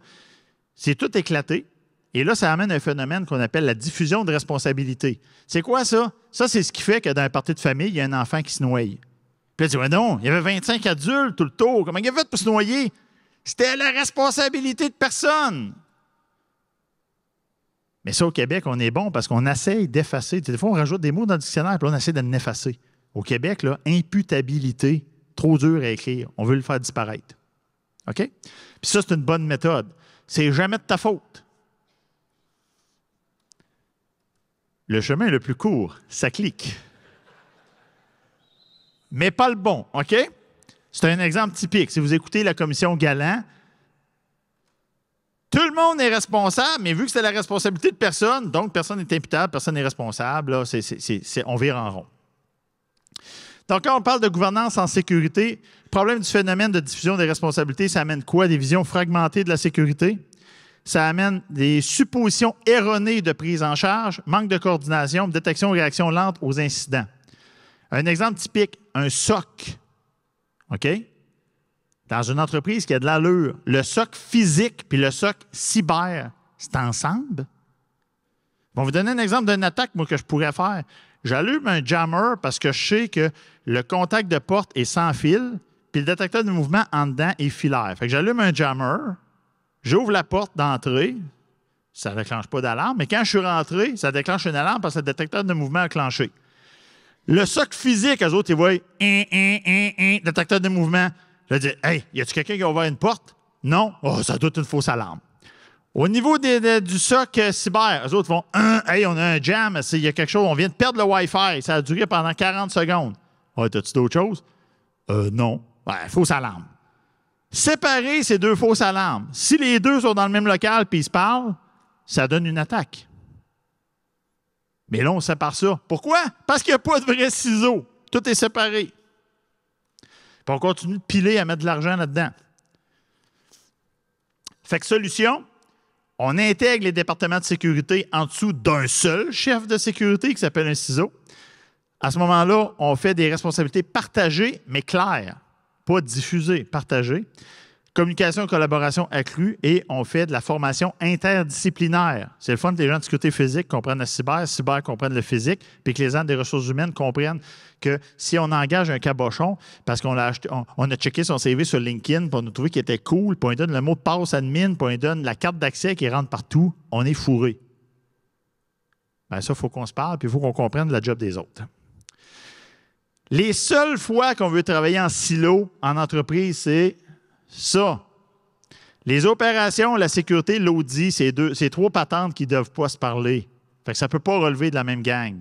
C'est tout éclaté. Et là, ça amène un phénomène qu'on appelle la diffusion de responsabilité. C'est quoi ça? Ça, c'est ce qui fait que dans un party de famille, il y a un enfant qui se noie. Puis là, tu dis, ouais, non, il y avait 25 adultes tout le tour. Comment il a fait pour se noyer? C'était la responsabilité de personne. Mais ça, au Québec, on est bon parce qu'on essaye d'effacer. Des fois, on rajoute des mots dans le dictionnaire, puis on essaie de l'effacer. Au Québec, là, imputabilité, trop dur à écrire. On veut le faire disparaître. OK? Puis ça, c'est une bonne méthode. C'est jamais de ta faute. Le chemin le plus court, ça clique. Mais pas le bon, OK? C'est un exemple typique. Si vous écoutez la commission Galland, tout le monde est responsable, mais vu que c'est la responsabilité de personne, donc personne n'est imputable, personne n'est responsable, là, on vire en rond. Donc, quand on parle de gouvernance en sécurité, le problème du phénomène de diffusion des responsabilités, ça amène quoi? Des visions fragmentées de la sécurité. Ça amène des suppositions erronées de prise en charge, manque de coordination, détection et réaction lente aux incidents. Un exemple typique, un SOC. OK? Dans une entreprise qui a de l'allure, le SOC physique puis le SOC cyber, c'est ensemble. Je vais vous donner un exemple d'une attaque, moi, que je pourrais faire. J'allume un jammer parce que je sais que le contact de porte est sans fil, puis le détecteur de mouvement en dedans est filaire. Fait que j'allume un jammer, j'ouvre la porte d'entrée, ça ne déclenche pas d'alarme, mais quand je suis rentré, ça déclenche une alarme parce que le détecteur de mouvement a clenché. Le SOC physique, eux autres, ils voient détecteur de mouvement. Je dis, hey, y a-tu quelqu'un qui a ouvert une porte? Non? Oh, ça doit être une fausse alarme. Au niveau du SOC cyber, eux autres vont, hey, on a un jam, il y a quelque chose, on vient de perdre le Wi-Fi, ça a duré pendant 40 secondes. Ouais, t'as-tu d'autres choses? Non. Ouais, fausse alarme. Séparer ces deux fausses alarmes. Si les deux sont dans le même local et ils se parlent, ça donne une attaque. Mais là, on sépare ça. Pourquoi? Parce qu'il n'y a pas de vrais ciseaux. Tout est séparé. Puis on continue de piler à mettre de l'argent là-dedans. Fait que solution, on intègre les départements de sécurité en dessous d'un seul chef de sécurité qui s'appelle un ciseau. À ce moment-là, on fait des responsabilités partagées, mais claires. Pas diffusées, partagées. Communication et collaboration accrue et on fait de la formation interdisciplinaire. C'est le fun que les gens de sécurité physique comprennent le cyber comprennent le physique, puis que les gens des ressources humaines comprennent que si on engage un cabochon, parce qu'on a checké son CV sur LinkedIn, puis on a trouvé qu'il était cool, puis on lui donne le mot de passe admin, puis on lui donne la carte d'accès qui rentre partout, on est fourré. Bien ça, il faut qu'on se parle, puis il faut qu'on comprenne la job des autres. Les seules fois qu'on veut travailler en silo en entreprise, c'est ça. Les opérations, la sécurité, l'audit, c'est trois patentes qui ne doivent pas se parler. Fait que ça ne peut pas relever de la même gang.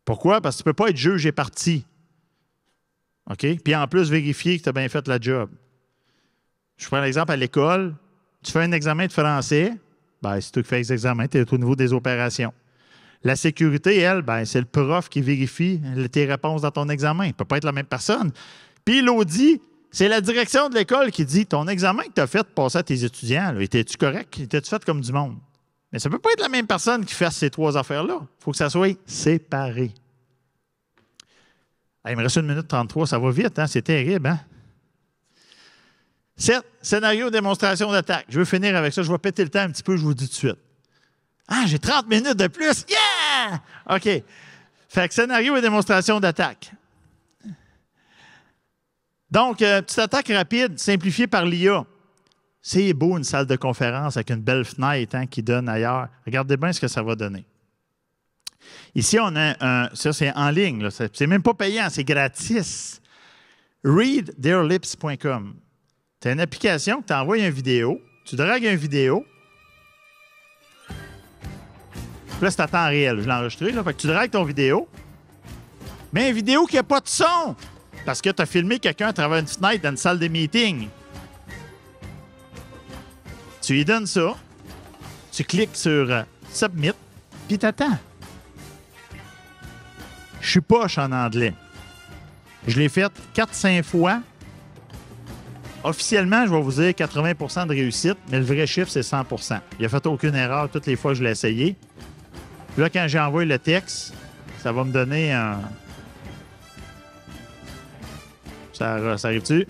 Pourquoi? Parce que tu ne peux pas être juge et partie. OK? Puis en plus, vérifier que tu as bien fait la job. Je prends l'exemple à l'école. Tu fais un examen de français. Bien, c'est toi qui fais les examens, tu es au niveau des opérations. La sécurité, elle, ben, c'est le prof qui vérifie tes réponses dans ton examen. Il ne peut pas être la même personne. Puis l'audit, c'est la direction de l'école qui dit ton examen que tu as fait passer à tes étudiants, étais-tu correct? Étais-tu fait comme du monde? Mais ça ne peut pas être la même personne qui fasse ces trois affaires-là. Il faut que ça soit séparé. Ah, il me reste 1 minute 33, ça va vite, hein? C'est terrible, hein? 7. Scénario démonstration d'attaque. Je veux finir avec ça. Je vais péter le temps un petit peu, je vous le dis tout de suite. Ah, j'ai 30 minutes de plus. Yeah! OK. Fait que scénario et démonstration d'attaque. Donc, petite attaque rapide, simplifiée par l'IA. C'est beau, une salle de conférence avec une belle fenêtre qui donne ailleurs. Regardez bien ce que ça va donner. Ici, on a ça c'est en ligne. Là. C'est même pas payant, c'est gratis. readtheirlips.com. Tu as une application qui t'envoie une vidéo. Tu dragues une vidéo. Puis là, c'est à temps réel. Je l'ai enregistré. Là. Fait que tu dragues ton vidéo. Mais une vidéo qui n'a pas de son. Parce que tu as filmé quelqu'un à travers une fenêtre dans une salle de meeting. Tu lui donnes ça. Tu cliques sur Submit. Puis t'attends. Je suis poche en anglais. Je l'ai fait 4-5 fois. Officiellement, je vais vous dire 80% de réussite, mais le vrai chiffre, c'est 100%. Il n'a fait aucune erreur toutes les fois que je l'ai essayé. Puis là, quand j'ai envoyé le texte, ça va me donner un... Ça arrive-tu?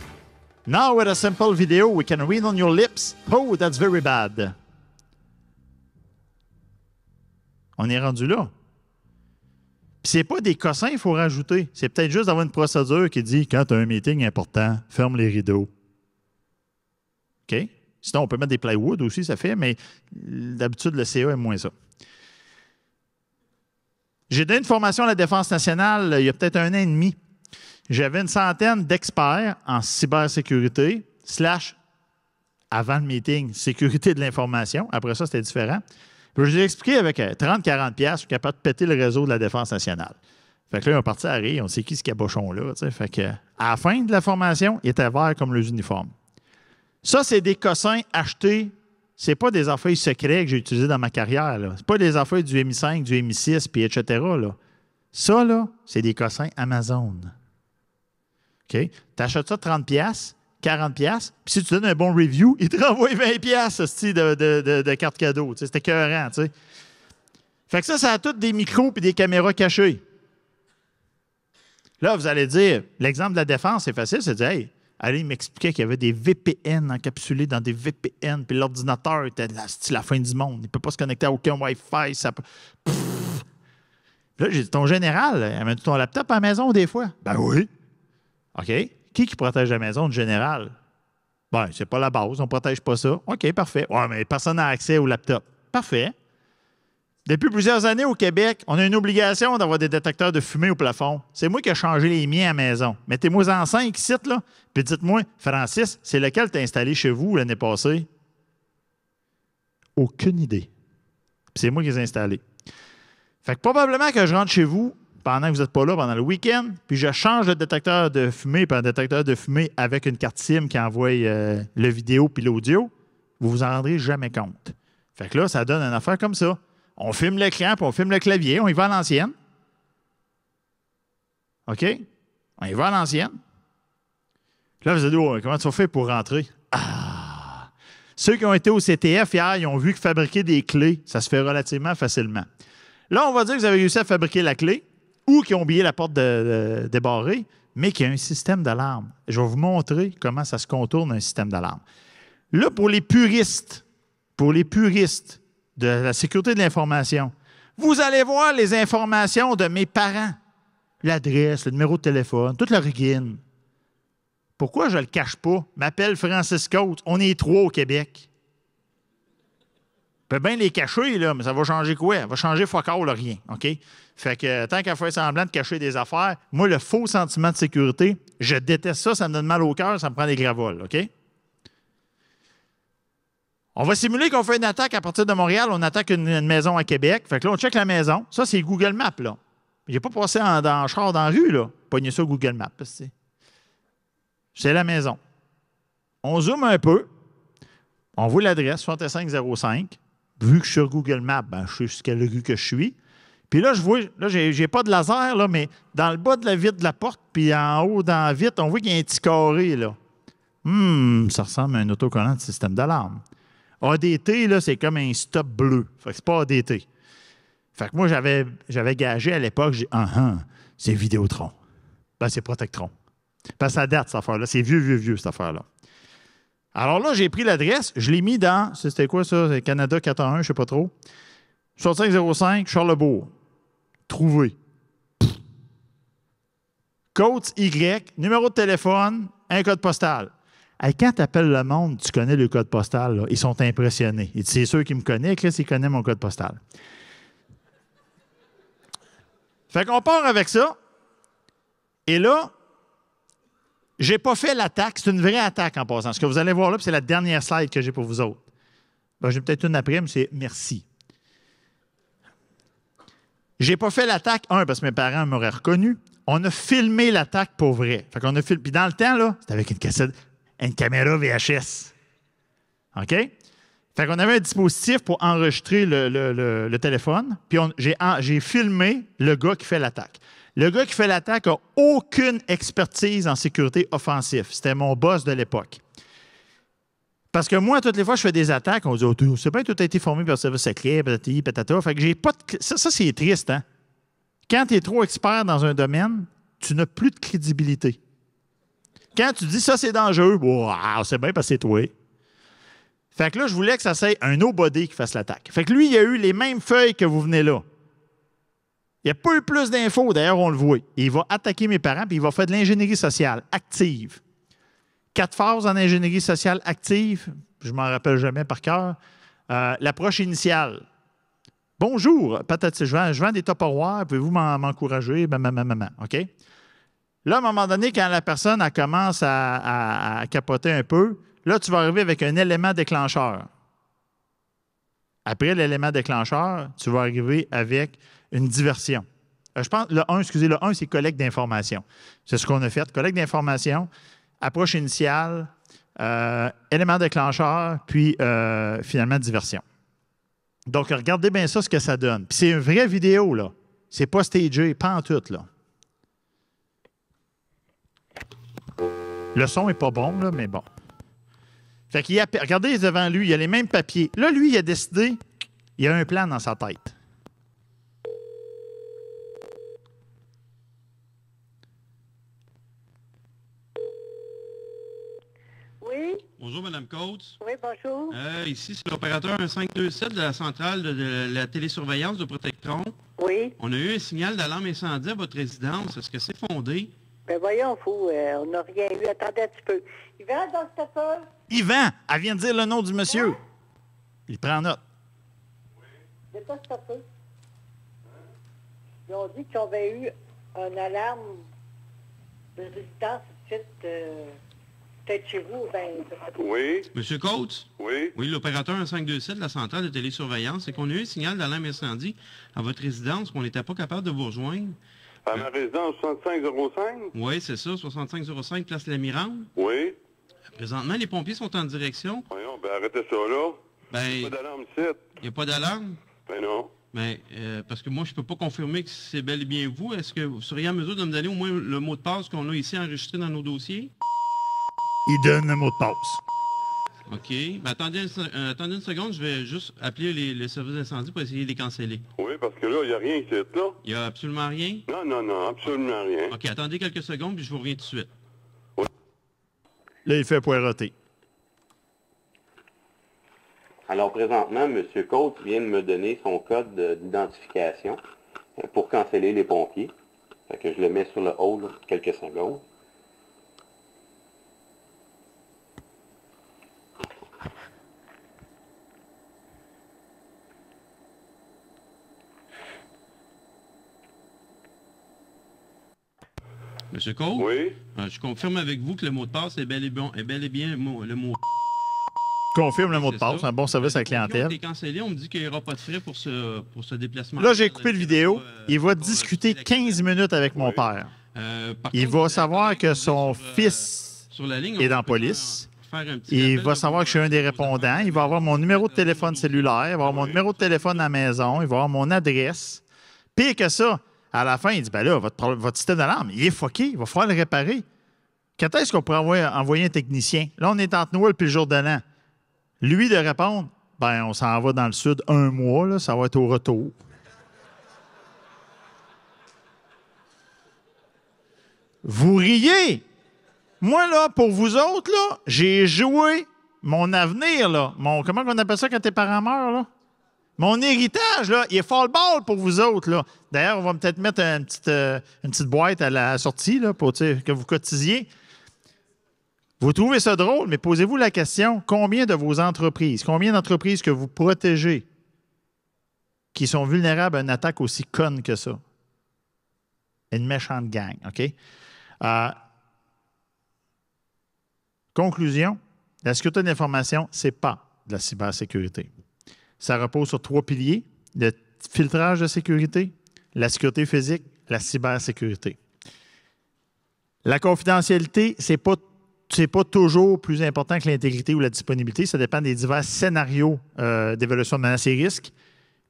Now with a simple video, we can read on your lips. Oh, that's very bad. On est rendu là. Puis c'est pas des cossins qu'il faut rajouter. C'est peut-être juste d'avoir une procédure qui dit quand tu as un meeting important, ferme les rideaux. OK? Sinon, on peut mettre des plywood aussi, ça fait, mais d'habitude, le CA aime moins ça. J'ai donné une formation à la Défense nationale il y a peut-être 1 an et demi. J'avais une centaine d'experts en cybersécurité, avant le meeting, sécurité de l'information. Après ça, c'était différent. Puis je lui ai expliqué avec 30-40$, je suis capable de péter le réseau de la Défense nationale. Fait que là, ils ont parti à rire, on sait qui ce cabochon-là. Fait que, à la fin de la formation, il était vert comme les uniformes. Ça, c'est des cossins achetés. C'est pas des affaires secrets que j'ai utilisés dans ma carrière. C'est pas des affaires du MI5, du MI6, puis etc. Là. Ça, là, c'est des cossins Amazon. OK? Tu achètes ça 30$, 40$, puis si tu donnes un bon review, il te renvoie 20$ de carte cadeau. C'était écœurant. T'sais. Fait que ça a tous des micros et des caméras cachées. Là, vous allez dire, l'exemple de la défense, c'est facile, c'est de dire, hey, allez, il m'expliquait qu'il y avait des VPN encapsulés dans des VPN, puis l'ordinateur était la fin du monde. Il ne peut pas se connecter à aucun Wi-Fi. Ça peut... Là, j'ai dit, ton général, amène-tu ton laptop à la maison des fois? Ben oui. OK. Qui protège la maison du général? Ben, c'est pas la base, on ne protège pas ça. OK, parfait. Ouais, mais personne n'a accès au laptop. Parfait. Depuis plusieurs années au Québec, on a une obligation d'avoir des détecteurs de fumée au plafond. C'est moi qui ai changé les miens à la maison. Mettez-moi en 5 ici, là, puis dites-moi, Francis, c'est lequel tu as installé chez vous l'année passée? Aucune idée. Puis c'est moi qui les ai installés. Fait que probablement que je rentre chez vous pendant que vous n'êtes pas là, pendant le week-end, puis je change le détecteur de fumée par un détecteur de fumée avec une carte SIM qui envoie le vidéo puis l'audio, vous vous en rendrez jamais compte. Fait que là, ça donne une affaire comme ça. On filme l'écran, puis on filme le clavier, on y va à l'ancienne. OK? On y va à l'ancienne. Là, vous allez dire, oh, comment tu fais pour rentrer? Ah! Ceux qui ont été au CTF hier, ils ont vu que fabriquer des clés, ça se fait relativement facilement. Là, on va dire que vous avez réussi à fabriquer la clé ou qu'ils ont oublié la porte débarrée, mais qu'il y a un système d'alarme. Je vais vous montrer comment ça se contourne un système d'alarme. Là, pour les puristes de la sécurité de l'information, vous allez voir les informations de mes parents. L'adresse, le numéro de téléphone, toute leur rigine. Pourquoi je ne le cache pas? M'appelle Francis Côte. On est 3 au Québec. Je peux bien les cacher, là, mais ça va changer quoi? Ça va changer fuck all, rien. OK? Fait que tant qu'à faire semblant de cacher des affaires, moi, le faux sentiment de sécurité, je déteste ça, ça me donne mal au cœur, ça me prend des gravoles. OK? On va simuler qu'on fait une attaque à partir de Montréal, on attaque une maison à Québec. Fait que là, on check la maison. Ça, c'est Google Maps, là. J'ai pas passé dans char dans la rue, là. Pognez ça Google Maps. C'est la maison. On zoome un peu. On voit l'adresse, 6505. Vu que je suis sur Google Maps, ben, je sais sur quelle rue que je suis. Puis là, je vois, là, j'ai pas de laser, là, mais dans le bas de la vitre de la porte, puis en haut dans la vitre, on voit qu'il y a un petit carré, là. Ça ressemble à un autocollant de système d'alarme. ADT, là, c'est comme un stop bleu. Fait que c'est pas ADT. Fait que moi, j'avais gagé à l'époque, c'est Vidéotron. Ben, c'est Protectron. Parce que ça date, cette affaire-là. C'est vieux, cette affaire-là. Alors là, j'ai pris l'adresse, je l'ai mis dans, c'était quoi ça? C'est Canada 401, je ne sais pas trop. 6505, Charlebourg. Trouvé. Côte Y, numéro de téléphone, un code postal. Hey, quand tu appelles le monde, tu connais le code postal, là, ils sont impressionnés. C'est ceux qui me connaissent, Chris, ils connaissent mon code postal. Fait qu'on part avec ça. Et là, j'ai pas fait l'attaque. C'est une vraie attaque en passant. Ce que vous allez voir là, c'est la dernière slide que j'ai pour vous autres. Ben, j'ai peut-être une après, mais c'est merci. J'ai pas fait l'attaque, parce que mes parents m'auraient reconnu. On a filmé l'attaque pour vrai. Fait qu'on a filmé. Puis dans le temps, là, c'était avec une caméra VHS. OK? Fait qu'on avait un dispositif pour enregistrer le téléphone. Puis j'ai filmé le gars qui fait l'attaque. Le gars qui fait l'attaque n'a aucune expertise en sécurité offensive. C'était mon boss de l'époque. Parce que moi, toutes les fois que je fais des attaques, on dit « c'est bien, tout a été formé par le service secret, patati, patata. » Fait que j'ai pas de... Ça, c'est triste, hein? Quand tu es trop expert dans un domaine, tu n'as plus de crédibilité. Quand tu dis « ça, c'est dangereux », c'est bien parce que c'est toi. Fait que là, je voulais que ça soit un nobody qui fasse l'attaque. Fait que lui, il a eu les mêmes feuilles que vous venez là. Il n'y a pas eu plus d'infos, d'ailleurs, on le voit. Il va attaquer mes parents, puis il va faire de l'ingénierie sociale active. 4 phases en ingénierie sociale active. Je ne m'en rappelle jamais par cœur. L'approche initiale. Bonjour, patati, je vends des Tupperware, pouvez-vous m'encourager? OK? Là, à un moment donné, quand la personne elle commence à capoter un peu, là, tu vas arriver avec un élément déclencheur. Après l'élément déclencheur, tu vas arriver avec une diversion. Je pense, le 1, c'est collecte d'informations. C'est ce qu'on a fait. Collecte d'informations, approche initiale, élément déclencheur, puis finalement diversion. Donc, regardez bien ça, ce que ça donne. Puis c'est une vraie vidéo, là. C'est pas stagé, pas en tout, là. Le son n'est pas bon, là, mais bon. Fait qu'il regardez devant lui, il a les mêmes papiers. Là, lui, il a décidé, il a un plan dans sa tête. Oui. Bonjour, Mme Coates. Oui, bonjour. Ici, c'est l'opérateur 1527 de la centrale de la télésurveillance de Protectron. Oui. On a eu un signal d'alarme incendie à votre résidence. Est-ce que c'est fondé? Ben voyons, fou, on n'a rien eu. Attendez un petit peu. Yvan, dans cette affaire? Yvan, elle vient de dire le nom du monsieur. Hein? Il prend note. C'est pas cette affaire. Ils ont dit qu'ils avaient eu une alarme de résidence ici, peut-être chez vous. Oui. Monsieur Coates? Oui. Oui, l'opérateur 1527 de la centrale de télésurveillance. C'est qu'on a eu un signal d'alarme incendie à votre résidence qu'on n'était pas capable de vous rejoindre. À ma résidence 6505? Oui, c'est ça, 6505 Place Lamirande. Oui. Présentement, les pompiers sont en direction. Voyons, ben arrêtez ça là. Ben, Pas d'alarme ici. il n'y a pas d'alarme? Ben non. Mais parce que moi, je ne peux pas confirmer que c'est bel et bien vous. Est-ce que vous seriez en mesure de me donner au moins le mot de passe qu'on a ici enregistré dans nos dossiers? Il donne le mot de passe. OK. Ben, attendez une seconde, je vais juste appeler les services d'incendie pour essayer de les canceller. Oui, parce que là, il n'y a rien ici, là. Il n'y a absolument rien? Non, absolument rien. OK, attendez quelques secondes, puis je vous reviens tout de suite. Là, il fait poireauter. Alors, présentement, M. Coates vient de me donner son code d'identification pour canceller les pompiers. Fait que je le mets sur le hold quelques secondes. Monsieur Coates? Oui. Je confirme avec vous que le mot de passe est bel et bien le mot. Confirme le mot de C'est passe, ça. un bon service à la Les pompiers clientèle. ont été cancellés, on me dit qu'il n'y aura pas de frais pour ce déplacement. Là, j'ai coupé le vidéo. Il va discuter 15 minutes avec mon père. Il va savoir que son fils sur la ligne, est on dans la peut police. faire un petit Il rappel va de savoir que je suis un des répondants. Il va avoir mon numéro de téléphone cellulaire. Il va avoir mon numéro de téléphone à la maison. Il va avoir mon adresse. Pire que ça, à la fin, il dit, ben là, votre système d'alarme, il est fucké. Il va falloir le réparer. Quand est-ce qu'on pourrait envoyer un technicien? Là, on est entre Noël puis le jour de l'an. Lui de répondre, ben on s'en va dans le sud 1 mois, là, ça va être au retour. Vous riez! Moi, là, pour vous autres, là, j'ai joué mon avenir, là. Comment on appelle ça quand tes parents meurent, là? Mon héritage, là, il est fall-ball pour vous autres, là. D'ailleurs, on va peut-être mettre une petite boîte à la sortie, là, pour que vous cotisiez. Vous trouvez ça drôle, mais posez-vous la question, combien de vos entreprises, combien d'entreprises que vous protégez qui sont vulnérables à une attaque aussi conne que ça? Une méchante gang, OK? Conclusion, la sécurité de l'information, ce n'est pas de la cybersécurité. Ça repose sur 3 piliers, le filtrage de sécurité, la sécurité physique, la cybersécurité. La confidentialité, c'est pas toujours plus important que l'intégrité ou la disponibilité. Ça dépend des divers scénarios d'évaluation de menaces et risques.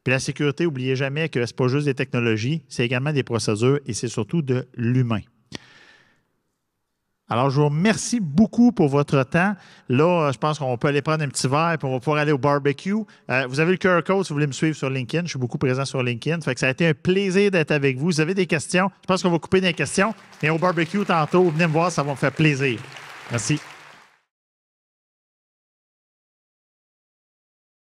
Puis la sécurité, n'oubliez jamais que ce n'est pas juste des technologies, c'est également des procédures et c'est surtout de l'humain. Alors, je vous remercie beaucoup pour votre temps. Là, je pense qu'on peut aller prendre un petit verre et on va pouvoir aller au barbecue. Vous avez le QR code si vous voulez me suivre sur LinkedIn. Je suis beaucoup présent sur LinkedIn. Fait que ça a été un plaisir d'être avec vous. Vous avez des questions? Je pense qu'on va couper des questions. Et au barbecue tantôt, venez me voir, ça va me faire plaisir. Merci.